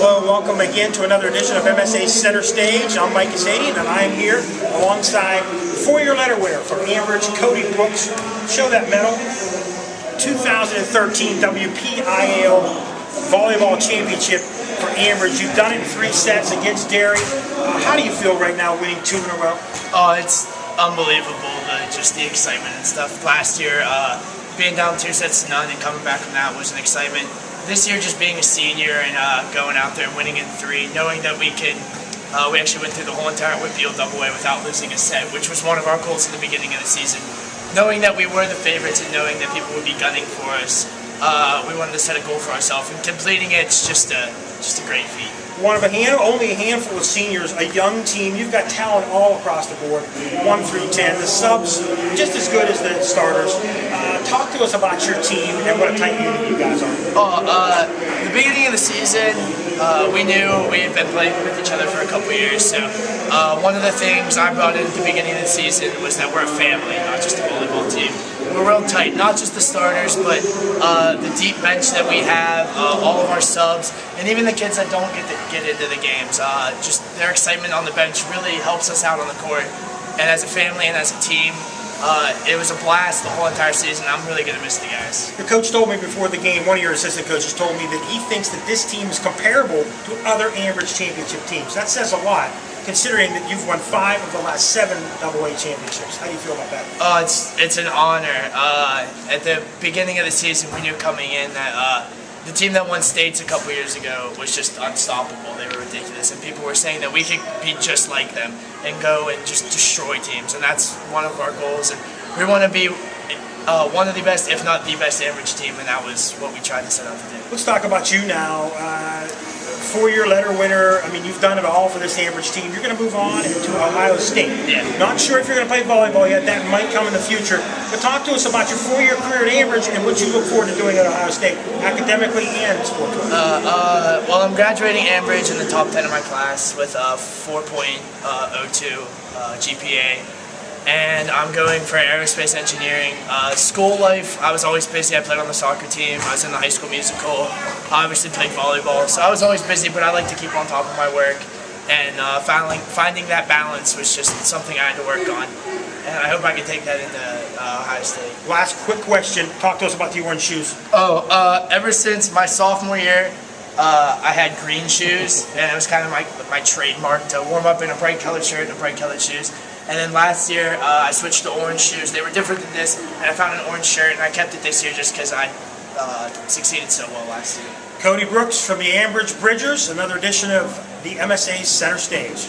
Hello, welcome again to another edition of MSA Center Stage. I'm Mike Azadian, and I am here alongside four-year letter winner from Ambridge, Cody Brooks. Show that medal. 2013 WPIAL Volleyball Championship for Ambridge. You've done it in 3 sets against Derry. How do you feel right now winning 2 in a row? Oh, it's unbelievable, just the excitement and stuff. Last year, being down 2 sets to none and coming back from that was an excitement. This year, just being a senior and going out there and winning in 3, knowing that we actually went through the whole entire WPIAL AA without losing a set, which was one of our goals in the beginning of the season. Knowing that we were the favorites and knowing that people would be gunning for us, we wanted to set a goal for ourselves, and completing it's just a great feat. One of only a handful of seniors, a young team. You've got talent all across the board, 1 through 10. The subs just as good as the starters. Talk to us about your team and what a tight unit you guys are. The beginning of the season, we knew we had been playing with each other for a couple years. So one of the things I brought in at the beginning of the season was that we're a family, not just a volleyball team. We're real tight, not just the starters, but the deep bench that we have, all of our subs, and even the kids that don't get into the games. Just their excitement on the bench really helps us out on the court. And as a family and as a team, it was a blast the whole entire season. I'm really going to miss the guys. Your coach told me before the game, one of your assistant coaches told me that he thinks that this team is comparable to other Ambridge championship teams. That says a lot, considering that you've won 5 of the last 7 AA championships. How do you feel about that? It's an honor. At the beginning of the season, we knew coming in that the team that won states a couple years ago was just unstoppable. They were ridiculous, and people were saying that we could be just like them and go and just destroy teams, and that's one of our goals. And we want to be one of the best, if not the best, Ambridge team, and that was what we tried to set out to do. Let's talk about you now. 4-year letter winner. I mean, you've done it all for this Ambridge team. You're going to move on to Ohio State. Yeah. Not sure if you're going to play volleyball yet. That might come in the future. But talk to us about your 4-year career at Ambridge and what you look forward to doing at Ohio State, academically and sports. Well, I'm graduating Ambridge in the top 10 of my class with a 4.02 GPA. And I'm going for aerospace engineering. School life, I was always busy. I played on the soccer team. I was in the high school musical. I obviously played volleyball. So I was always busy, but I like to keep on top of my work. And finding that balance was just something I had to work on. And I hope I can take that into Ohio State. Last quick question. Talk to us about the orange shoes. Ever since my sophomore year, I had green shoes. And it was kind of my trademark to warm up in a bright colored shirt and bright colored shoes. And then last year, I switched to orange shoes. They were different than this, and I found an orange shirt, and I kept it this year just because I succeeded so well last year. Cody Brooks from the Ambridge Bridgers, another edition of the MSA Center Stage.